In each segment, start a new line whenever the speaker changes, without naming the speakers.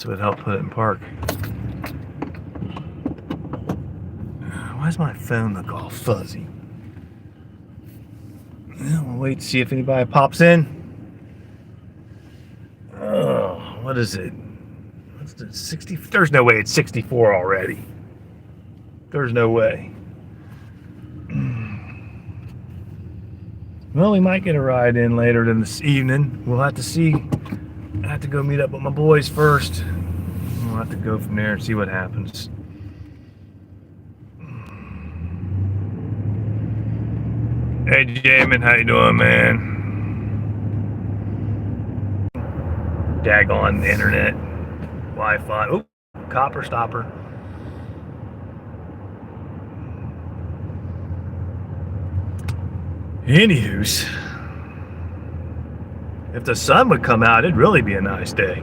So it helped put it in park. Why does my phone look all fuzzy? We'll wait to see if anybody pops in. Oh, what is it? What's it? 60? There's no way it's 64 already. There's no way. Well, we might get a ride in later than this evening. We'll have to see. I have to go meet up with my boys first. We'll have to go from there and see what happens. Hey, Jamin, how you doing, man? Daggone internet, Wi-Fi. Oh, copper stopper. Anywho's, if the sun would come out, it'd really be a nice day.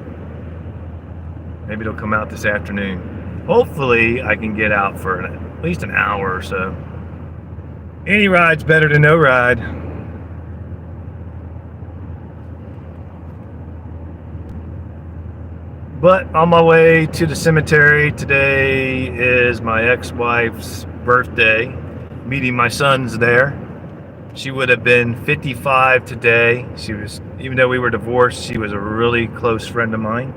Maybe it'll come out this afternoon. Hopefully, I can get out for at least an hour or so. Any ride's better than no ride. But on my way to the cemetery, today is my ex-wife's birthday. Meeting my sons there. She would have been 55 today. She was, even though we were divorced, she was a really close friend of mine.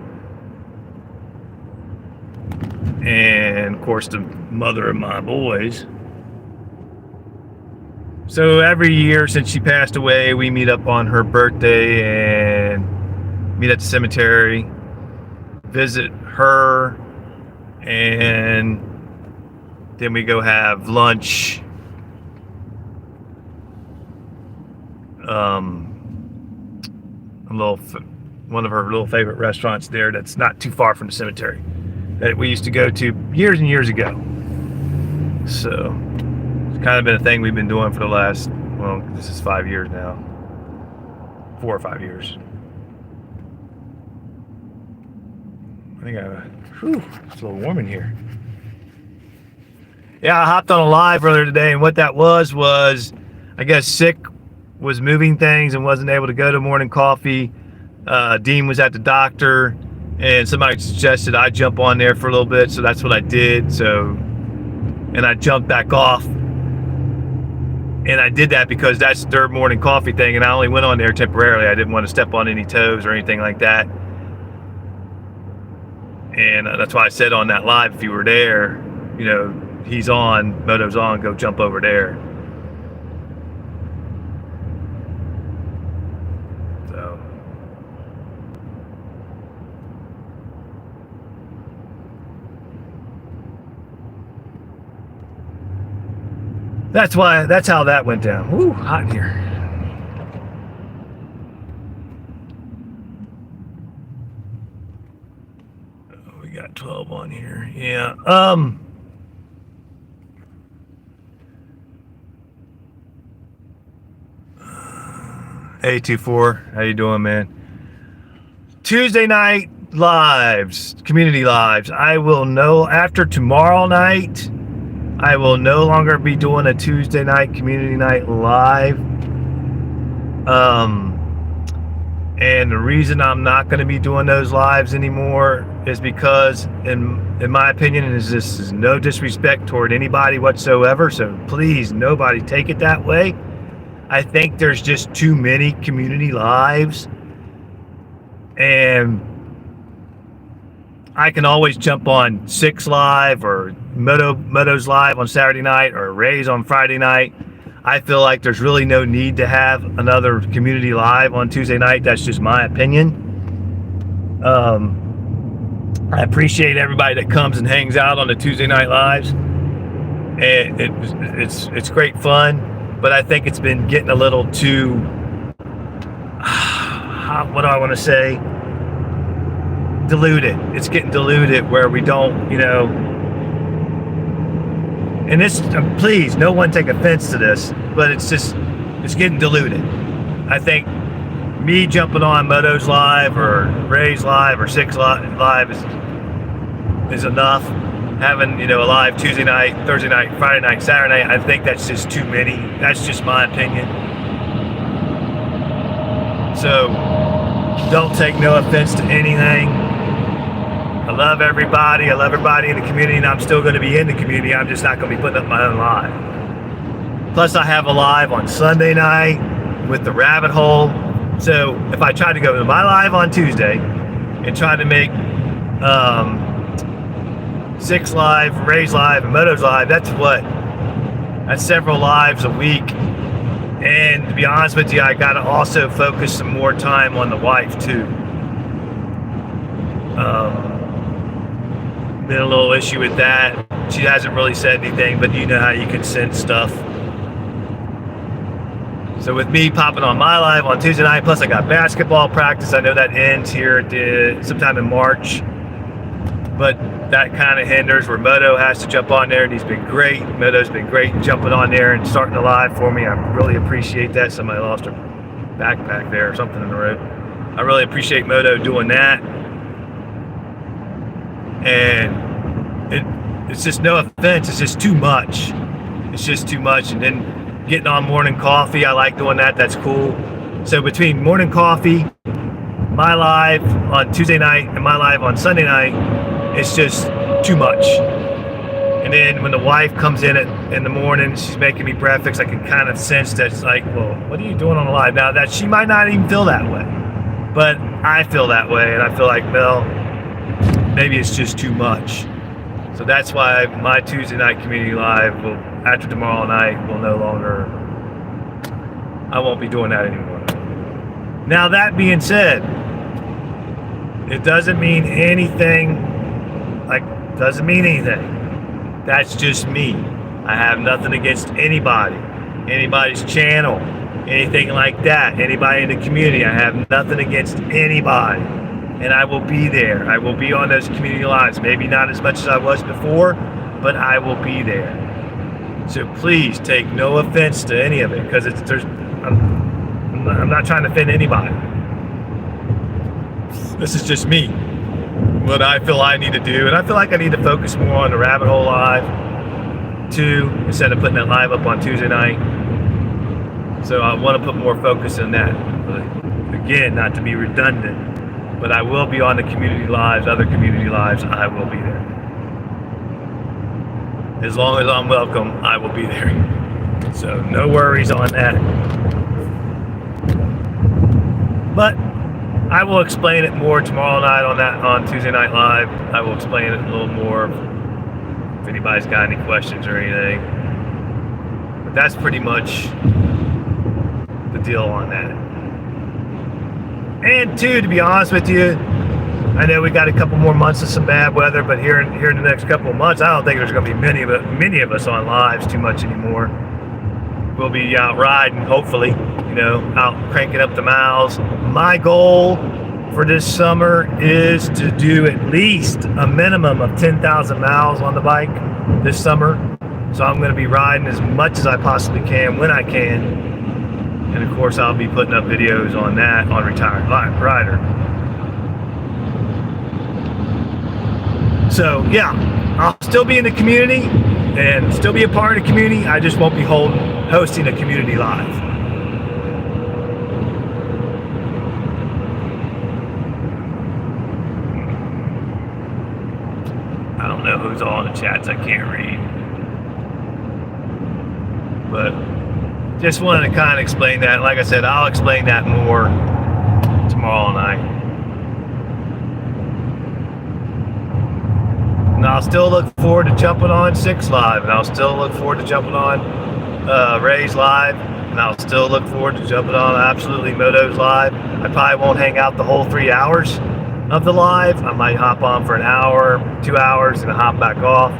And of course, the mother of my boys. So every year since she passed away, we meet up on her birthday and meet at the cemetery, visit her, and then we go have lunch. One of her little favorite restaurants there that's not too far from the cemetery that we used to go to years and years ago. So it's kind of been a thing we've been doing for the last, well, this is 5 years now. 4 or 5 years. I think it's a little warm in here. Yeah, I hopped on a live earlier today, and what that was I guess Sick was moving things and wasn't able to go to morning coffee. Dean was at the doctor, and somebody suggested I jump on there for a little bit, so that's what I did. So, and I jumped back off, and I did that because that's their morning coffee thing, and I only went on there temporarily. I didn't want to step on any toes or anything like that, and that's why I said on that live, if you were there, you know, he's on, Moto's on, go jump over there. That's how that went down. Woo, hot in here. We got 12 on here. Yeah. A24, how you doing, man? Tuesday night lives, community lives. I will know after tomorrow night. I will no longer be doing a Tuesday night community night live. And the reason I'm not going to be doing those lives anymore is because, in my opinion, and this is no disrespect toward anybody whatsoever, so please, nobody take it that way. I think there's just too many community lives, and I can always jump on Six Live or Moto's Live on Saturday night or Ray's on Friday night. I feel like there's really no need to have another community live on Tuesday night. That's just my opinion. I appreciate everybody that comes and hangs out on the Tuesday night lives. And it's great fun, but I think it's been getting a little too, what do I want to say? Diluted. It's getting diluted where we don't, you know, and this, please, no one take offense to this, but it's getting diluted. I think me jumping on Moto's Live or Ray's Live or Six Live is enough. Having, you know, a live Tuesday night, Thursday night, Friday night, Saturday night, I think that's just too many. That's just my opinion. So don't take no offense to anything. I love everybody. I love everybody in the community, and I'm still going to be in the community. I'm just not going to be putting up my own live. Plus, I have a live on Sunday night with the Rabbit Hole. So if I try to go to my live on Tuesday and try to make Six Live, Ray's Live, and Moto's Live, that's several lives a week. And to be honest with you, I got to also focus some more time on the wife too. Been a little issue with that. She hasn't really said anything, but you know how you can sense stuff. So with me popping on my live on Tuesday night, plus I got basketball practice. I know that ends here sometime in March, but that kind of hinders where Moto has to jump on there, and he's been great. Moto's been great jumping on there and starting the live for me. I really appreciate that. Somebody lost their backpack there or something in the road. I really appreciate Moto doing that. And it's just no offense, it's just too much. It's just too much. And then getting on morning coffee, I like doing that. That's cool. So between morning coffee, my live on Tuesday night, and my live on Sunday night, it's just too much. And then when the wife comes in in the morning, she's making me breakfast, I can kind of sense that it's like, well, what are you doing on the live? Now that she might not even feel that way, but I feel that way, and I feel like, well, maybe it's just too much. So that's why my Tuesday night community live will, after tomorrow night, will no longer, I won't be doing that anymore. Now that being said, it doesn't mean anything. Doesn't mean anything. That's just me. I have nothing against anybody, anybody's channel, anything like that, anybody in the community. I have nothing against anybody, and I will be there. I will be on those community lives. Maybe not as much as I was before, but I will be there. So please take no offense to any of it, because I'm not trying to offend anybody. This is just me. What I feel I need to do, and I feel like I need to focus more on the Rabbit Hole live too, instead of putting that live up on Tuesday night. So I want to put more focus on that. But again, not to be redundant, but I will be on the community lives, other community lives. I will be there. As long as I'm welcome, I will be there. So no worries on that. But I will explain it more tomorrow night on Tuesday Night Live. I will explain it a little more if anybody's got any questions or anything. But that's pretty much the deal on that. And two, to be honest with you, I know we got a couple more months of some bad weather, but here in the next couple of months, I don't think there's going to be many of us on lives too much anymore. We'll be out riding, hopefully, out cranking up the miles. My goal for this summer is to do at least a minimum of 10,000 miles on the bike this summer. So I'm going to be riding as much as I possibly can when I can. And of course, I'll be putting up videos on that on Retired Rider. So yeah, I'll still be in the community and still be a part of the community. I just won't be hosting a community live. I don't know who's all in the chats. I can't read. But just wanted to kind of explain that. Like I said, I'll explain that more tomorrow night. And I'll still look forward to jumping on Six Live, and I'll still look forward to jumping on Ray's Live, and I'll still look forward to jumping on Absolutely Moto's Live. I probably won't hang out the whole 3 hours of the live. I might hop on for an hour, 2 hours, and hop back off,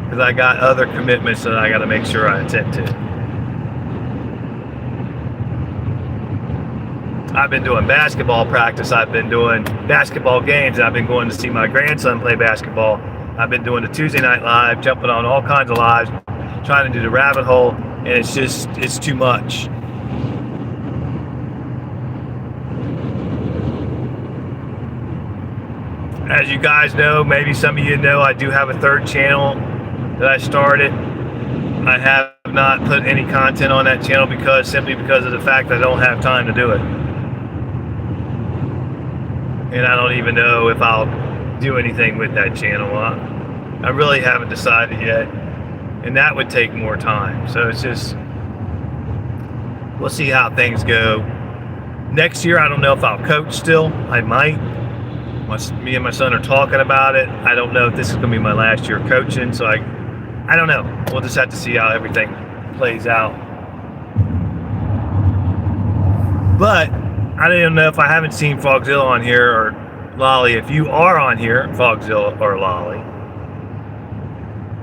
because I got other commitments that I got to make sure I attend to. I've been doing basketball practice, I've been doing basketball games, I've been going to see my grandson play basketball. I've been doing the Tuesday Night Live, jumping on all kinds of lives, trying to do the Rabbit Hole, and it's too much. As you guys know, maybe some of you know, I do have a third channel that I started. I have not put any content on that channel simply because of the fact that I don't have time to do it. And I don't even know if I'll do anything with that channel. I really haven't decided yet, and that would take more time. So it's just, we'll see how things go. Next year, I don't know if I'll coach still. I might. Me and my son are talking about it. I don't know if this is going to be my last year coaching, so I don't know. We'll just have to see how everything plays out. But I don't know if I haven't seen Fogzilla on here, or Lolly. If you are on here, Fogzilla or Lolly,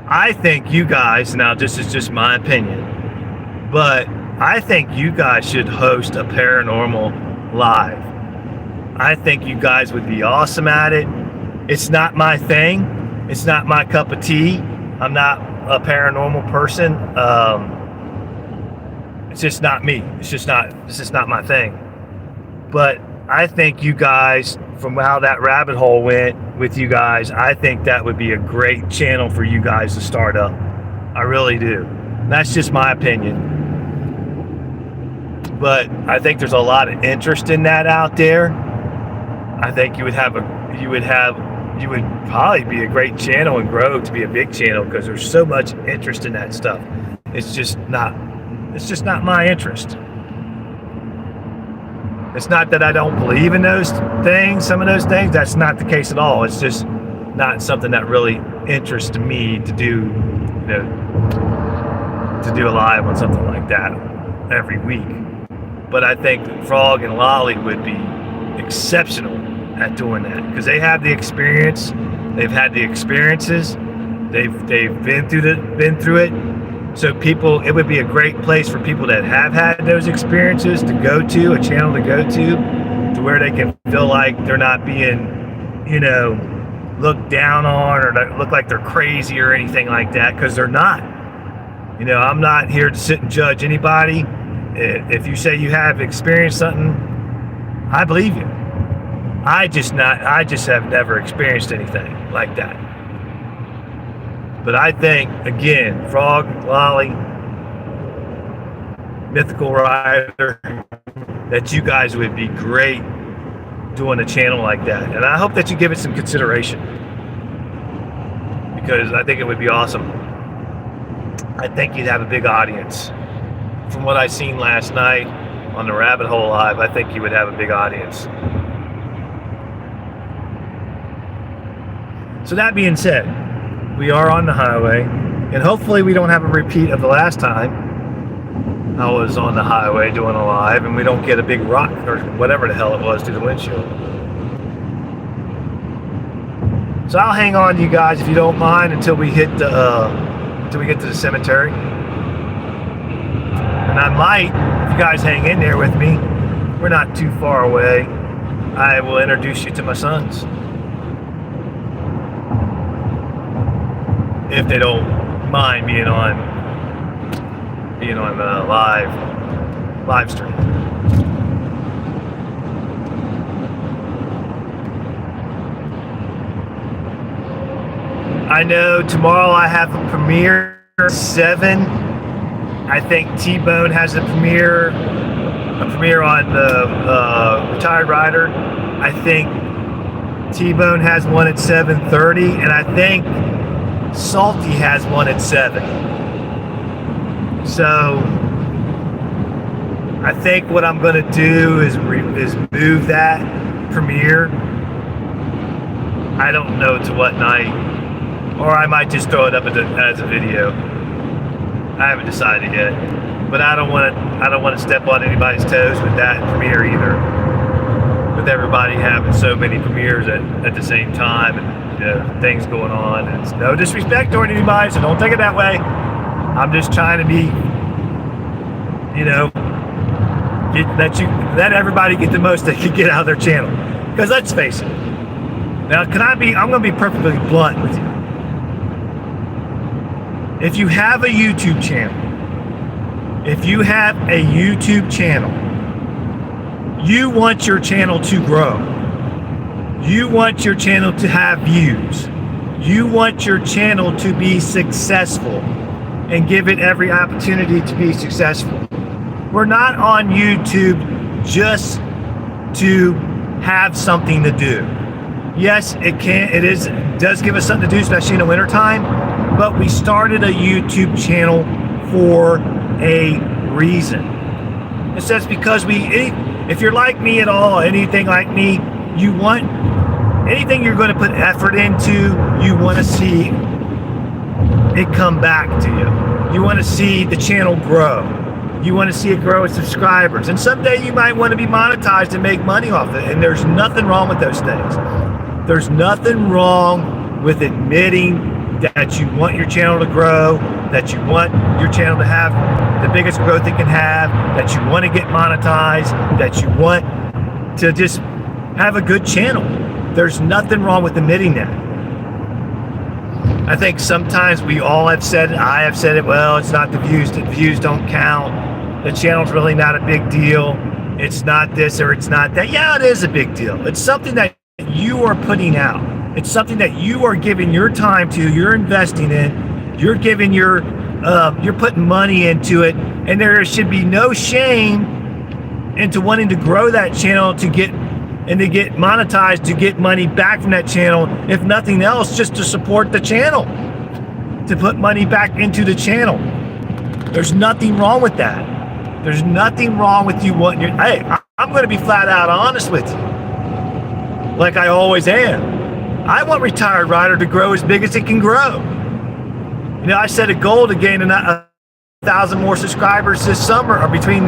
I think you guys, now this is just my opinion, but I think you guys should host a paranormal live. I think you guys would be awesome at it. It's not my thing. It's not my cup of tea. I'm not a paranormal person. It's just not me. It's just not my thing. But I think you guys, from how that rabbit hole went with you guys, I think that would be a great channel for you guys to start up. I really do. That's just my opinion. But I think there's a lot of interest in that out there. I think you would probably be a great channel and grow to be a big channel, because there's so much interest in that stuff. It's just not my interest. It's not that I don't believe in those things, some of those things. That's not the case at all. It's just not something that really interests me to do, to do a live on something like that every week. But I think Frog and Lolly would be exceptional at doing that, because they have the experience, they've had the experiences, they've been through it. So it would be a great place for people that have had those experiences to go to, a channel to go to where they can feel like they're not being, looked down on, or look like they're crazy or anything like that, because they're not. I'm not here to sit and judge anybody. If you say you have experienced something, I believe you. I just have never experienced anything like that. But I think, again, Frog, Lolly, Mythical Rider, that you guys would be great doing a channel like that. And I hope that you give it some consideration, because I think it would be awesome. I think you'd have a big audience. From what I seen last night on the Rabbit Hole Live, I think you would have a big audience. So that being said, we are on the highway, and hopefully we don't have a repeat of the last time I was on the highway doing a live, and we don't get a big rock or whatever the hell it was through the windshield. So I'll hang on to you guys, if you don't mind, until we get to the cemetery. And I might, if you guys hang in there with me, we're not too far away, I will introduce you to my sons, if they don't mind being on the live stream. I know tomorrow I have a premiere 7. I think T-Bone has a premiere on the Retired Rider. I think T-Bone has one at 7:30, and I think Salty has one at 7. So I think what I'm going to do is move that premiere. I don't know to what night, or I might just throw it up as a video. I haven't decided yet, but I don't want to step on anybody's toes with that premiere either. With everybody having so many premieres at the same time, and things going on. And it's no disrespect toward anybody, so don't take it that way. I'm just trying to be, let everybody get the most they can get out of their channel. Because let's face it. Now, I'm going to be perfectly blunt with you. If you have a YouTube channel, you want your channel to grow. You want your channel to have views. You want your channel to be successful and give it every opportunity to be successful. We're not on YouTube just to have something to do. Yes, does give us something to do, especially in the wintertime, but we started a YouTube channel for a reason. It says because if you're like me at all, anything like me, you want anything you're going to put effort into, you want to see it come back to you. You want to see the channel grow. You want to see it grow with subscribers. And someday you might want to be monetized and make money off it. And there's nothing wrong with those things. There's nothing wrong with admitting that you want your channel to grow, that you want your channel to have the biggest growth it can have, that you want to get monetized, that you want to just have a good channel. There's nothing wrong with admitting that. I think sometimes we all have said it, I have said it, well, it's not the views don't count. The channel's really not a big deal. It's not this or it's not that. Yeah, it is a big deal. It's something that you are putting out. It's something that you are giving your time to, you're investing in, you're giving you're putting money into it, and there should be no shame into wanting to grow that channel to get monetized, to get money back from that channel, if nothing else, just to support the channel, to put money back into the channel. There's nothing wrong with that. There's nothing wrong with you wanting hey, I'm going to be flat out honest with you, like I always am. I want Retired Rider to grow as big as it can grow. You know, I set a goal to gain 1,000 more subscribers this summer, or between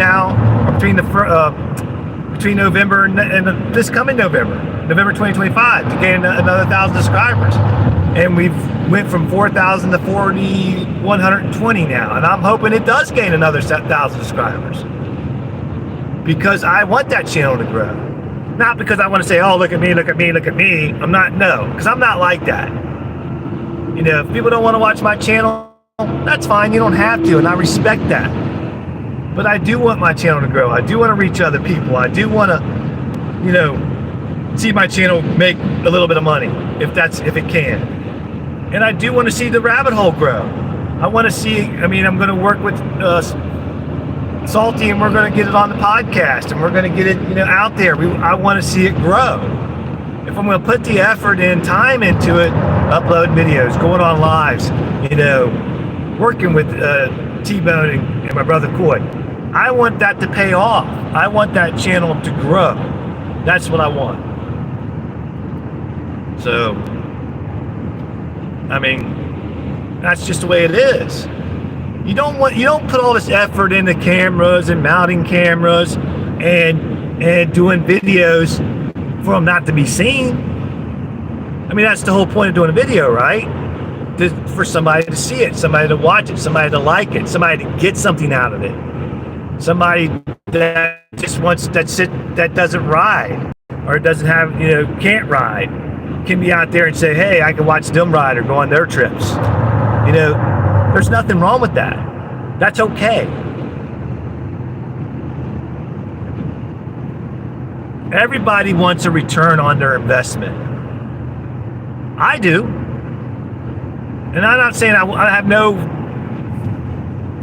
November and this coming November 2025, to gain another 1,000 subscribers. And we've went from 4,000 to 4,120 now, and I'm hoping it does gain another 1,000 subscribers, because I want that channel to grow. Not because I want to say, oh, look at me, look at me, look at me. Because I'm not like that. You know, if people don't want to watch my channel, that's fine. You don't have to, and I respect that. But I do want my channel to grow. I do want to reach other people. I do want to, you know, see my channel make a little bit of money, if it can. And I do want to see the rabbit hole grow. I want to see, I'm going to work with Salty, and we're going to get it on the podcast, and we're going to get it, you know, out there. I want to see it grow. If I'm going to put the effort and time into it, upload videos, going on lives, you know, working with T-Bone and my brother Coy, I want that to pay off. I want that channel to grow. That's what I want. So, that's just the way it is. You don't put all this effort into cameras and mounting cameras and doing videos for them not to be seen. That's the whole point of doing a video, right? For somebody to see it, somebody to watch it, somebody to like it, somebody to get something out of it. Somebody that just that doesn't ride, or doesn't have, can't ride, can be out there and say, hey, I can watch them ride or go on their trips. There's nothing wrong with that. That's okay. Everybody wants a return on their investment. I do. And I'm not saying I have no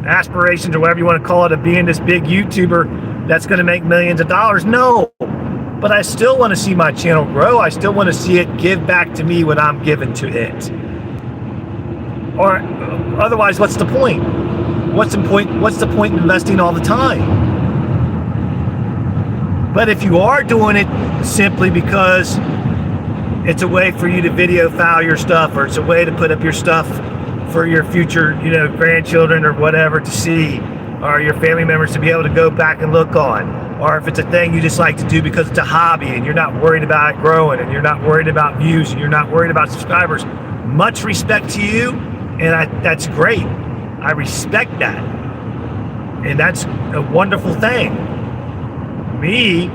aspirations, or whatever you want to call it, of being this big YouTuber that's going to make millions of dollars. No. But I still want to see my channel grow. I still want to see it give back to me what I'm giving to it. Or otherwise, what's the point? What's the point in investing all the time? But if you are doing it simply because it's a way for you to video file your stuff, or it's a way to put up your stuff for your future, grandchildren or whatever to see, or your family members to be able to go back and look on, or if it's a thing you just like to do because it's a hobby and you're not worried about it growing, and you're not worried about views, and you're not worried about subscribers, much respect to you. And that's great. I respect that. And that's a wonderful thing. Me,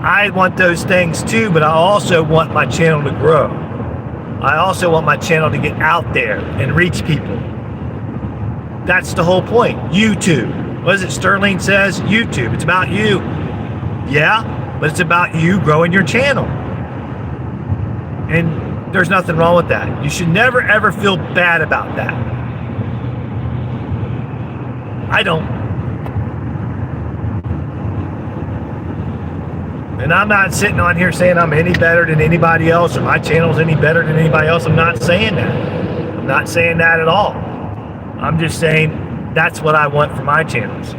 I want those things too, but I also want my channel to grow. I also want my channel to get out there and reach people. That's the whole point. YouTube. What is it Sterling says? YouTube. It's about you. Yeah, but it's about you growing your channel. And there's nothing wrong with that. You should never ever feel bad about that. I don't. And I'm not sitting on here saying I'm any better than anybody else or my channel's any better than anybody else. I'm not saying that. I'm not saying that at all. I'm just saying that's what I want for my channels.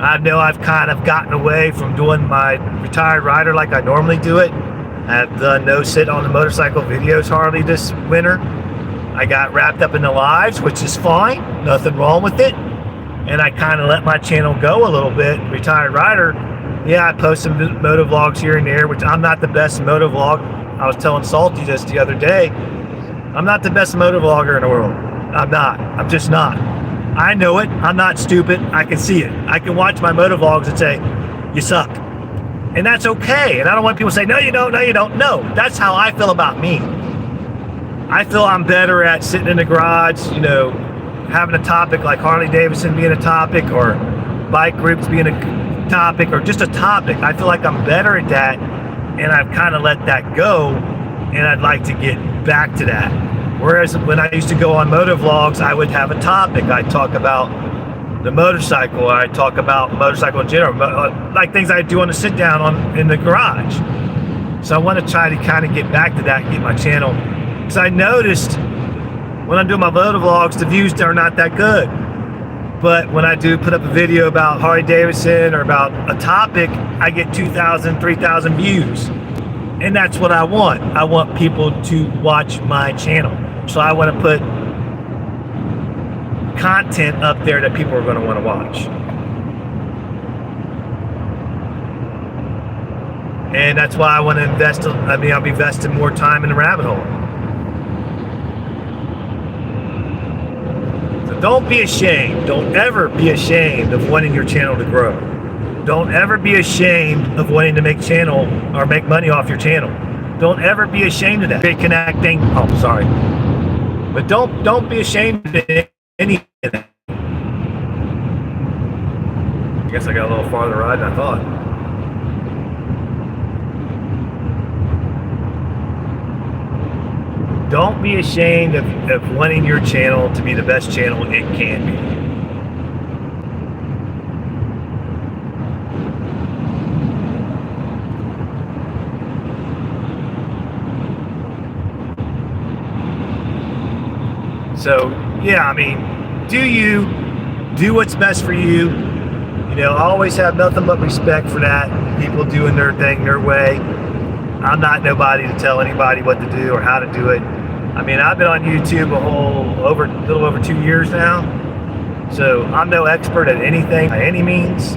I know I've kind of gotten away from doing my retired rider like I normally do it. I've done no sit on the motorcycle videos hardly this winter. I got wrapped up in the lives, which is fine. Nothing wrong with it. And I kind of let my channel go a little bit. Retired rider, yeah, I post some moto vlogs here and there, which I'm not the best moto vlog. I was telling Salty this the other day. I'm not the best moto vlogger in the world. I'm not. I'm just not. I know it. I'm not stupid. I can see it. I can watch my moto vlogs and say, you suck. And that's okay. And I don't want people to say, no, you don't, no, you don't. No, that's how I feel about me. I feel I'm better at sitting in the garage, you know, having a topic like Harley Davidson being a topic or bike groups being a topic or just a topic. I feel like I'm better at that, and I've kind of let that go, and I'd like to get back to that. Whereas when I used to go on moto vlogs, I would have a topic. I'd talk about the motorcycle. I'd talk about motorcycle in general, like things I do on the sit down in the garage. So I want to try to kind of get back to that and get my channel. Because I noticed when I'm doing my moto vlogs, the views are not that good. But when I do put up a video about Harley Davidson or about a topic, I get 2,000, 3,000 views. And that's what I want. I want people to watch my channel. So I want to put content up there that people are going to want to watch. And that's why I want to invest, I'll be investing more time in the rabbit hole. So don't be ashamed. Don't ever be ashamed of wanting your channel to grow. Don't ever be ashamed of wanting to make channel or make money off your channel. Don't ever be ashamed of that. Connecting. Oh, sorry. But don't be ashamed of any of that. I guess I got a little farther to ride than I thought. Don't be ashamed of wanting your channel to be the best channel it can be. So, yeah, I mean, do what's best for you. You know, I always have nothing but respect for that. People doing their thing their way. I'm not nobody to tell anybody what to do or how to do it. I mean, I've been on YouTube a little over 2 years now. So I'm no expert at anything by any means.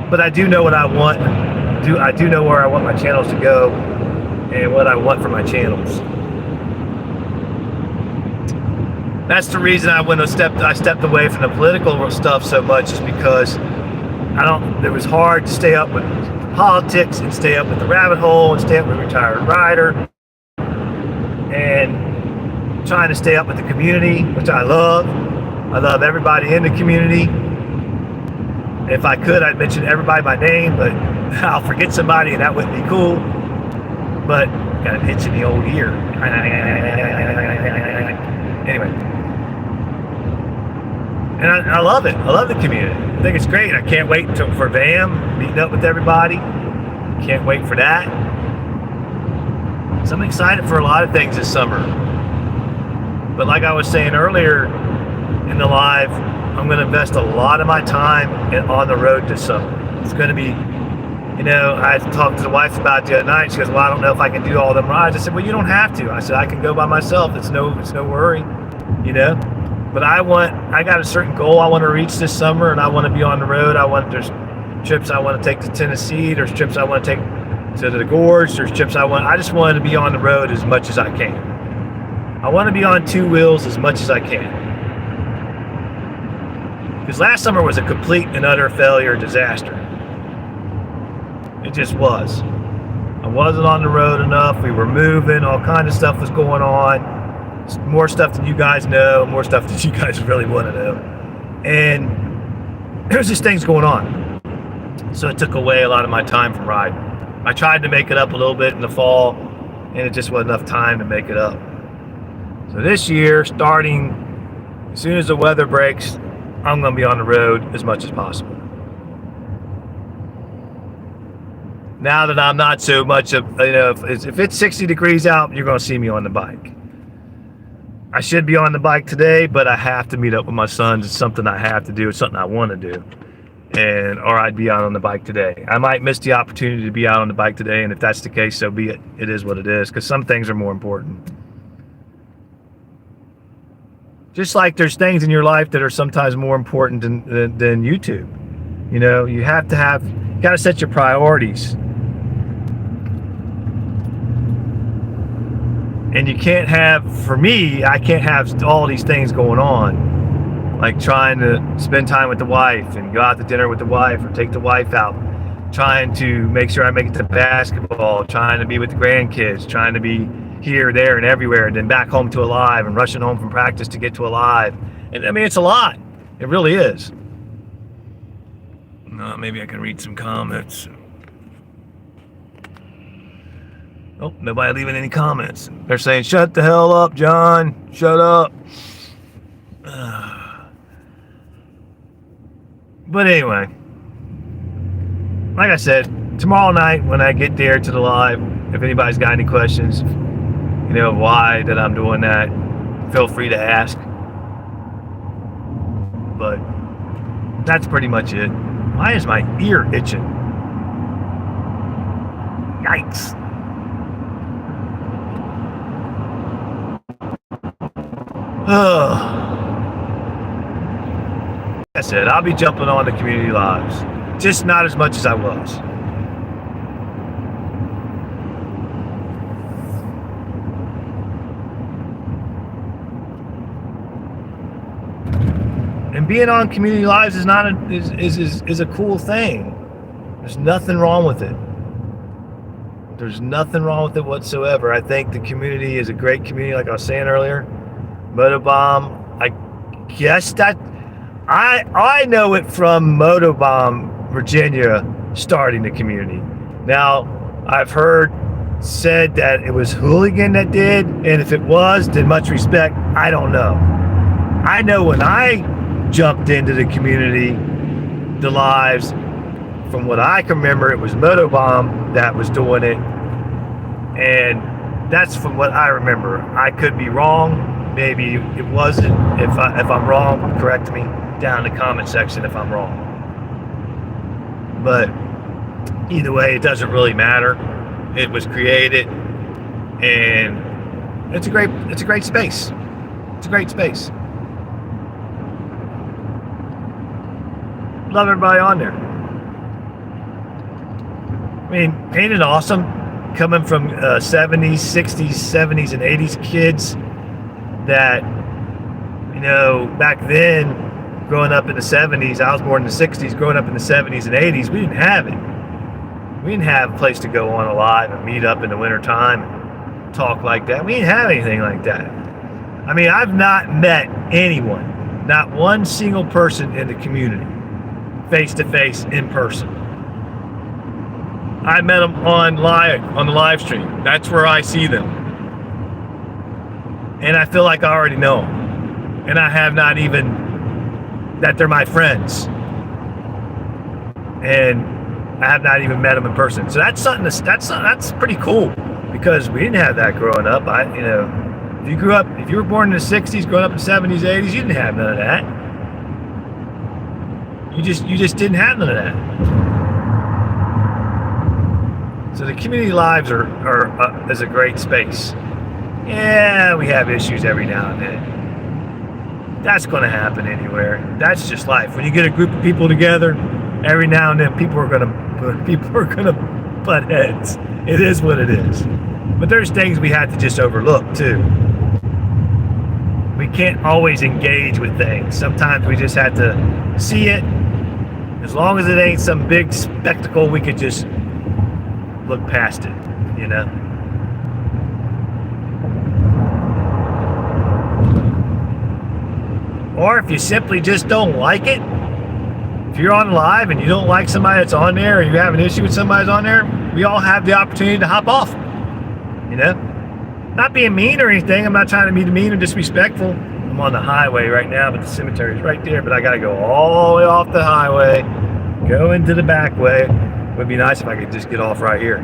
But I do know what I want. I do know where I want my channels to go and what I want for my channels. That's the reason I stepped away from the political stuff so much, is because it was hard to stay up with politics and stay up with the rabbit hole and stay up with Retired Rider and trying to stay up with the community, which I love. I love everybody in the community. If I could, I'd mention everybody by name, but I'll forget somebody and that wouldn't be cool. But got an itch in the old ear. Anyway. And I love it. I love the community. I think it's great. I can't wait for VAM, meeting up with everybody. Can't wait for that. So I'm excited for a lot of things this summer. But like I was saying earlier in the live, I'm going to invest a lot of my time on the road this summer. It's going to be, you know, I talked to the wife about it the other night. She goes, well, I don't know if I can do all them rides. I said, well, you don't have to. I said, I can go by myself. It's no worry, you know. But I got a certain goal I want to reach this summer, and I want to be on the road. There's trips I want to take to Tennessee. There's trips I want to take to the Gorge. There's trips I just want to be on the road as much as I can. I want to be on two wheels as much as I can. Because last summer was a complete and utter failure, disaster. It just was. I wasn't on the road enough. We were moving. All kinds of stuff was going on. More stuff than you guys know, more stuff that you guys really want to know. And there's just things going on. So it took away a lot of my time from riding. I tried to make it up a little bit in the fall, and it just wasn't enough time to make it up. So this year, starting as soon as the weather breaks, I'm going to be on the road as much as possible. Now that I'm not so much of, if it's 60 degrees out, you're going to see me on the bike. I should be on the bike today, but I have to meet up with my sons. It's something I have to do. It's something I want to do. Or I'd be out on the bike today. I might miss the opportunity to be out on the bike today, and if that's the case, so be it. It is what it is, because some things are more important. Just like there's things in your life that are sometimes more important than YouTube. You have to you got to set your priorities. And you can't for me, I can't have all these things going on. Like trying to spend time with the wife and go out to dinner with the wife or take the wife out. Trying to make sure I make it to basketball, trying to be with the grandkids, trying to be here, there, and everywhere, and then back home to Alive and rushing home from practice to get to Alive. And I mean, it's a lot. It really is. Maybe I can read some comments. Oh, nobody leaving any comments. They're saying, shut the hell up, John. Shut up. But anyway, like I said, tomorrow night when I get there to the live, if anybody's got any questions, why that I'm doing that, feel free to ask. But that's pretty much it. Why is my ear itching? Yikes. Like I said, I'll be jumping on the community lives, just not as much as I was. And being on community lives is not is a cool thing. There's nothing wrong with it. There's nothing wrong with it whatsoever. I think the community is a great community, like I was saying earlier. Motobomb, I guess that I know it from Motobomb, Virginia, starting the community. Now, I've heard said that it was Hooligan that did, and if it was, then much respect. I don't know. I know when I jumped into the community, the lives, from what I can remember, it was Motobomb that was doing it, and that's from what I remember. I could be wrong. Maybe it wasn't. If I'm wrong, correct me down in the comment section if I'm wrong. But either way, it doesn't really matter. It was created, and it's a great space. It's a great space. Love everybody on there. I mean, ain't it awesome coming from 70s, 60s, 70s, and 80s kids that, back then, growing up in the 70s, I was born in the 60s, growing up in the 70s and 80s, we didn't have it. We didn't have a place to go on Alive and meet up in the wintertime and talk like that. We didn't have anything like that. I mean, I've not met anyone, not one single person in the community, face-to-face, in person. I met them on the live stream. That's where I see them. And I feel like I already know them. And I have not even, that they're my friends. And I have not even met them in person. So that's something that's pretty cool, because we didn't have that growing up. If you were born in the 60s, growing up in the 70s, 80s, you didn't have none of that. You just didn't have none of that. So the community lives is a great space. Yeah, we have issues every now and then. That's going to happen anywhere. That's just life. When you get a group of people together, every now and then people are going to butt heads. It is what it is. But there's things we have to just overlook too. We can't always engage with things. Sometimes we just have to see it. As long as it ain't some big spectacle, we could just look past it, Or if you simply just don't like it, if you're on live and you don't like somebody that's on there, or you have an issue with somebody that's on there, we all have the opportunity to hop off. Not being mean or anything. I'm not trying to be mean or disrespectful. I'm on the highway right now, but the cemetery is right there. But I got to go all the way off the highway, go into the back way, It would be nice if I could just get off right here.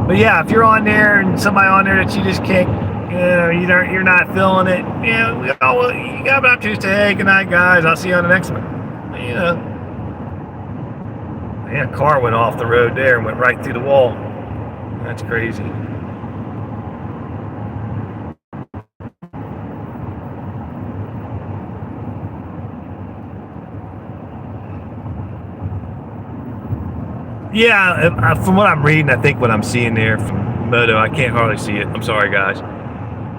But yeah, if you're on there and somebody on there that you just can't, you're not feeling it, you got about Tuesday. Hey, good night, guys. I'll see you on the next one. Man, a car went off the road there and went right through the wall. That's crazy. Yeah, from what I'm reading, I think what I'm seeing there from Moto, I can't hardly see it. I'm sorry, guys.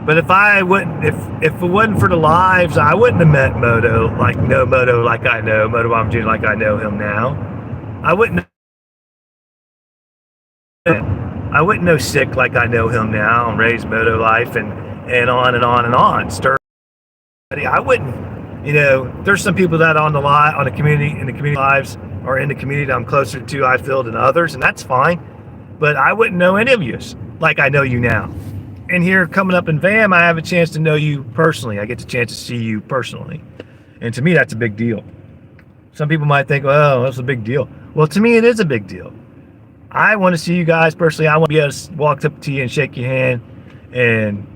But if it wasn't for the lives, I wouldn't have met Moto like I know Moto Bomb Jr. like I know him now. I wouldn't know Sick like I know him now, and Ray's Moto Life, and on and on and on. I wouldn't, there's some people that in the community lives, or in the community that I'm closer to, I feel, than others, and that's fine. But I wouldn't know any of you like I know you now. And here, coming up in VAM, I have a chance to know you personally. I get the chance to see you personally, and to me, that's a big deal. Some people might think, well, that's a big deal. Well, to me, it is a big deal. I want to see you guys personally. I want to be able to walk up to you and shake your hand and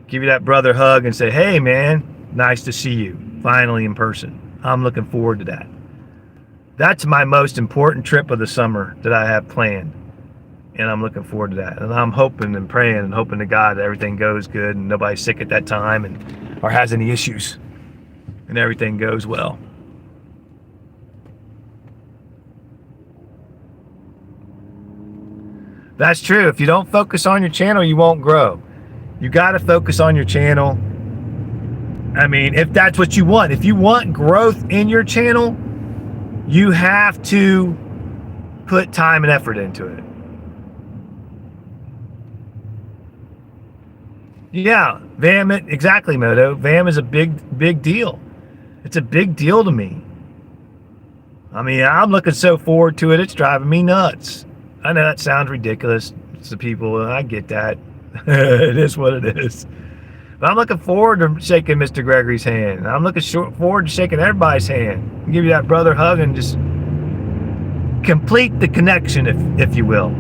give you that brother hug and say, hey, man, nice to see you finally in person. I'm looking forward to that. That's my most important trip of the summer that I have planned, and I'm looking forward to that. And I'm hoping and praying and hoping to God that everything goes good and nobody's sick at that time or has any issues, and everything goes well. That's true. If you don't focus on your channel, you won't grow. You got to focus on your channel. I mean, if that's what you want. If you want growth in your channel, you have to put time and effort into it. Yeah, VAM, exactly, Moto. VAM is a big deal. It's a big deal to me. I mean, I'm looking so forward to it. It's driving me nuts. I know that sounds ridiculous to people. I get that. It is what it is. But I'm looking forward to shaking Mr. Gregory's hand. I'm looking forward to shaking everybody's hand. Give you that brother hug and just complete the connection, if you will.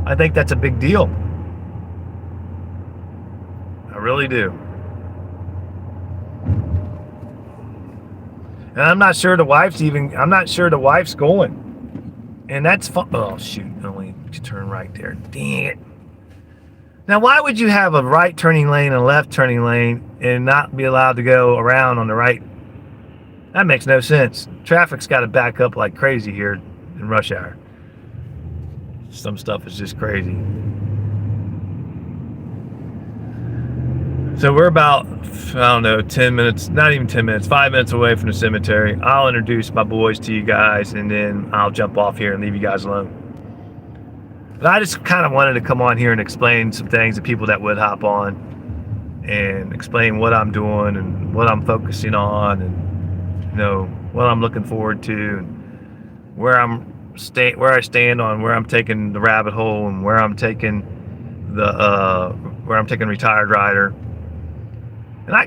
I think that's a big deal. I really do. And I'm not sure the wife's going. And that's fun. Oh, shoot. Only to turn right there. Dang it. Now, why would you have a right turning lane and a left turning lane and not be allowed to go around on the right? That makes no sense. Traffic's got to back up like crazy here in rush hour. Some stuff is just crazy. So we're about, 10 minutes, not even 10 minutes, 5 minutes away from the cemetery. I'll introduce my boys to you guys, and then I'll jump off here and leave you guys alone. But I just kind of wanted to come on here and explain some things to people that would hop on, and explain what I'm doing and what I'm focusing on, and what I'm looking forward to, and where I stand on where I'm taking the rabbit hole, and where I'm taking Retired Rider. And I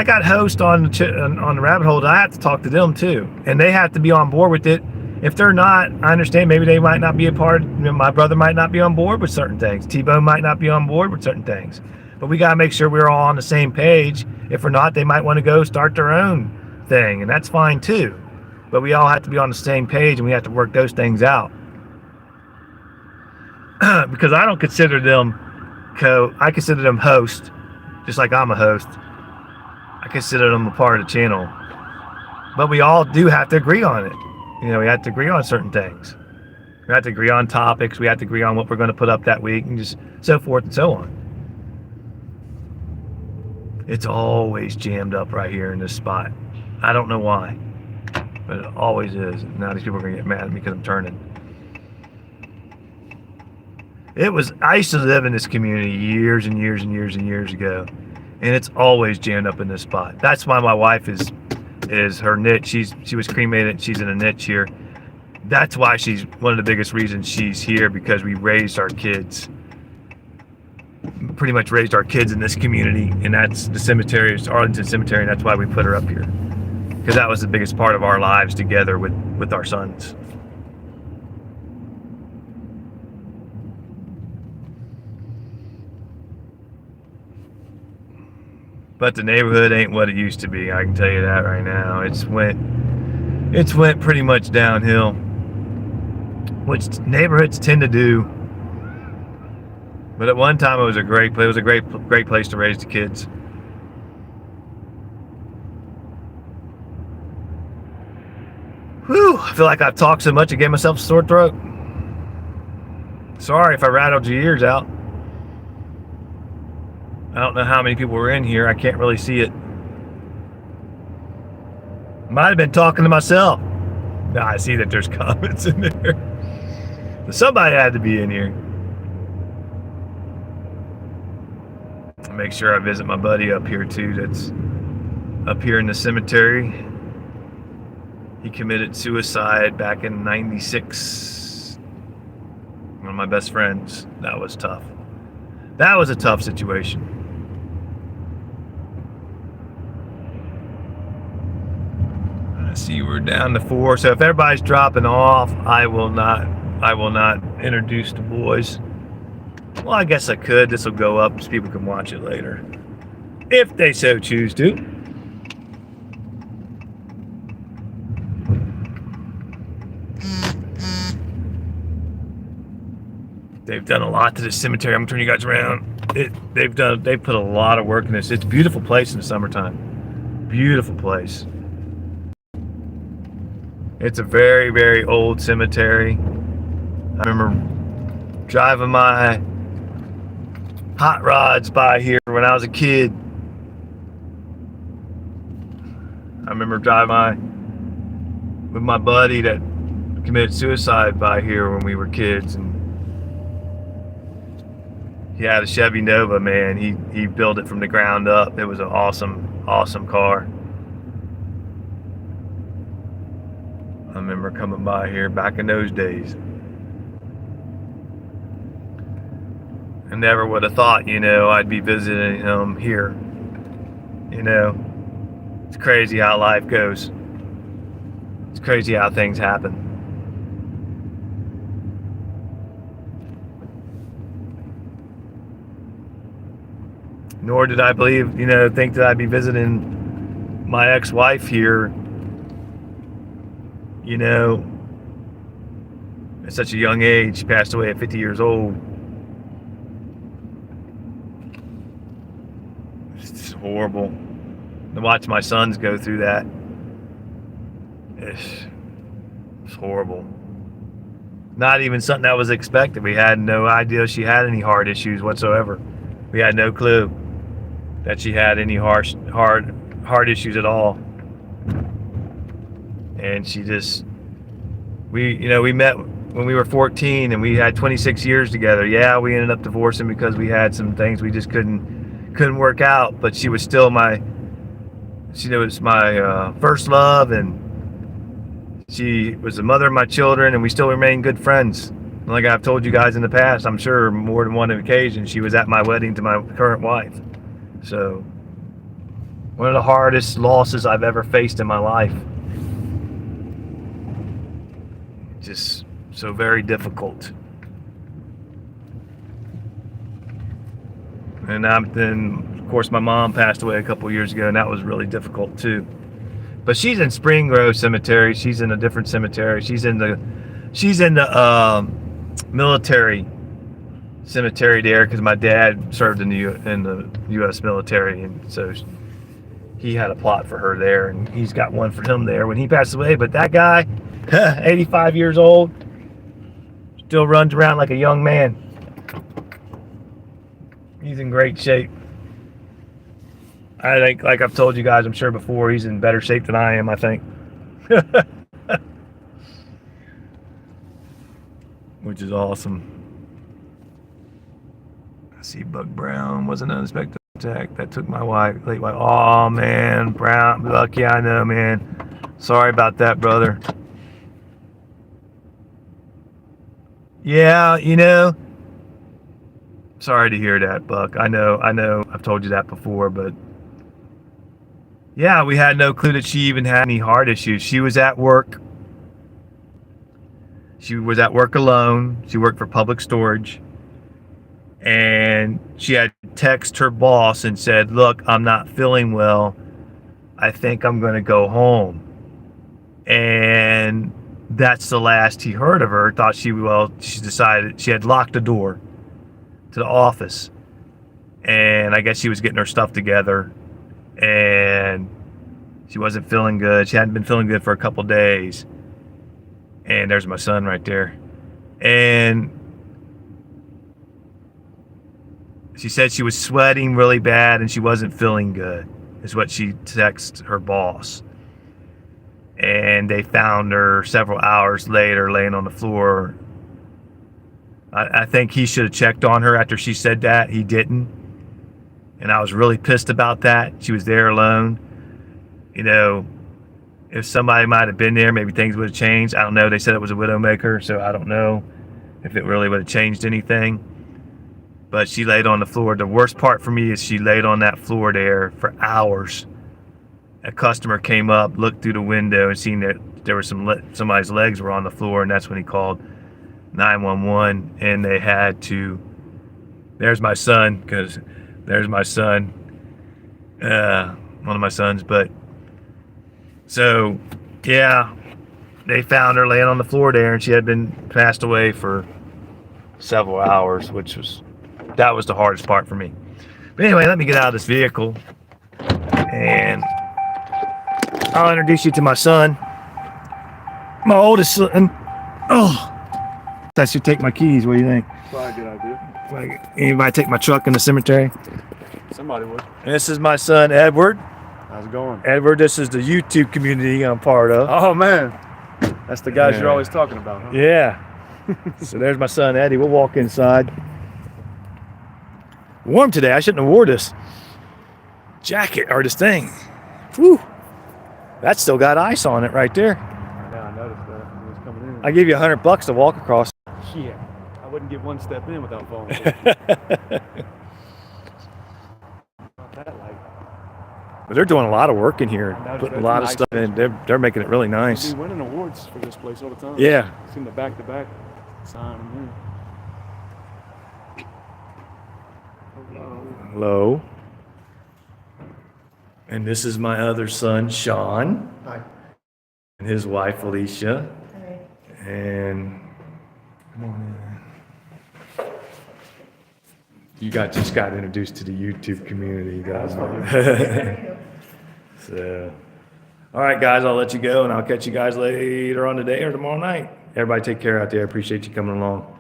got hosts on the rabbit hole that I have to talk to them too, and they have to be on board with it. If they're not, I understand, maybe they might not be a part. My brother might not be on board with certain things. T-Bone might not be on board with certain things. But we got to make sure we're all on the same page. If we're not, they might want to go start their own thing, and that's fine too. But we all have to be on the same page, and we have to work those things out. Because I don't consider them I consider them hosts, just like I'm a host. I consider them a part of the channel. But we all do have to agree on it. We have to agree on certain things. We have to agree on topics. We have to agree on what we're going to put up that week, and just so forth and so on. It's always jammed up right here in this spot. I don't know why, but it always is. Now these people are going to get mad at me because I'm turning. I used to live in this community years and years and years and years ago, and it's always jammed up in this spot. That's why my wife is her niche. She was cremated. She's in a niche here. That's why she's one of the biggest reasons she's here, because we raised our kids, pretty much raised our kids in this community, and that's the cemetery. It's Arlington Cemetery, and that's why we put her up here. because that was the biggest part of our lives together with our sons. But the neighborhood ain't what it used to be. I can tell you that right now. It's went pretty much downhill, which neighborhoods tend to do. But at one time, it was a great place to raise the kids. Whew! I feel like I've talked so much I gave myself a sore throat. Sorry if I rattled your ears out. I don't know how many people were in here. I can't really see it. Might have been talking to myself. No, I see that there's comments in there. Somebody had to be in here. I'll make sure I visit my buddy up here too. That's up here in the cemetery. He committed suicide back in '96. One of my best friends. That was tough. That was a tough situation. See, we're down to 4, so if everybody's dropping off, I will not introduce the boys. Well, I guess I could. This will go up so people can watch it later if they so choose to. They've done a lot to this cemetery. I'm turning you guys around. They've put a lot of work in this. It's a beautiful place in the summertime. Beautiful place. It's a very, very old cemetery. I remember driving my hot rods by here when I was a kid. I remember driving with my buddy that committed suicide by here when we were kids, and he had a Chevy Nova, man. He built it from the ground up. It was an awesome car. I remember coming by here back in those days. I never would have thought, I'd be visiting him here. It's crazy how life goes. It's crazy how things happen. Nor did I think that I'd be visiting my ex-wife here, at such a young age. She passed away at 50 years old. It's horrible. To watch my sons go through that, it's horrible. Not even something that was expected. We had no idea she had any heart issues whatsoever. We had no clue that she had any heart issues at all. And she just, we met when we were 14 and we had 26 years together. Yeah, we ended up divorcing because we had some things we just couldn't work out, but she was still my first love, and she was the mother of my children, and we still remain good friends. Like I've told you guys in the past, I'm sure more than one occasion, she was at my wedding to my current wife. So, one of the hardest losses I've ever faced in my life. Just so very difficult. And then, of course, my mom passed away a couple years ago, and that was really difficult too. But she's in Spring Grove Cemetery. She's in a different cemetery. She's in the military cemetery there because my dad served in the U.S. military, and so he had a plot for her there, and he's got one for him there when he passed away. But that guy, 85 years old, still runs around like a young man. He's in great shape. I think, like I've told you guys, I'm sure before, he's in better shape than I am, I think. Which is awesome. I see Buck Brown was an unexpected attack that took my late wife. Oh man, Brown, lucky I know, man. Sorry about that, brother. Yeah, sorry to hear that, Buck. I know I've told you that before, but Yeah, we had no clue that she even had any heart issues. She was at work. She was at work alone. She worked for Public Storage. And she had texted her boss and said, "Look, I'm not feeling well. I think I'm going to go home." And that's the last he heard of her. Thought she decided she had locked the door to the office. And I guess she was getting her stuff together. And she wasn't feeling good. She hadn't been feeling good for a couple days. And there's my son right there. And she said she was sweating really bad and she wasn't feeling good, is what she texted her boss. And they found her several hours later laying on the floor. I think he should have checked on her after she said that. He didn't. And I was really pissed about that. She was there alone. You know, if somebody might have been there, maybe things would have changed. I don't know. They said it was a widowmaker, so I don't know if it really would have changed anything. But she laid on the floor. The worst part for me is she laid on that floor there for hours. A customer came up, looked through the window, and seen that there was somebody's legs were on the floor, and that's when he called 911. And they had to. There's my son, because there's my son, one of my sons. But so, yeah, they found her laying on the floor there, and she had been passed away for several hours, that was the hardest part for me. But anyway, let me get out of this vehicle, and I'll introduce you to my son, my oldest son. Oh, I should take my keys. What do you think?
Probably a good idea.
Like, anybody take my truck in the cemetery?
Somebody would.
And this is my son, Edward.
How's it going?
Edward, this is the YouTube community I'm part of.
Oh, man. That's the guys you're always talking about, huh?
Yeah. So there's my son, Eddie. We'll walk inside. Warm today. I shouldn't have wore this jacket or this thing. Whew. That's still got ice on it right there.
Yeah, I noticed that. It was coming in.
I give you $100 to walk across.
Yeah. I wouldn't get one step in without falling. Not that light.
But they're doing a lot of work in here,
Noticed
putting a
that's
lot of
nice.
stuff in. They're making it really
They
nice.
be winning awards for this place all the time.
Yeah.
Seen the back-to-back sign.
Hello. And this is my other son, Sean.
Hi.
And his wife, Alicia.
Hi.
And come on in. You just got introduced to the YouTube community, guys. So, all right, guys, I'll let you go, and I'll catch you guys later on today or tomorrow night. Everybody take care out there. I appreciate you coming along.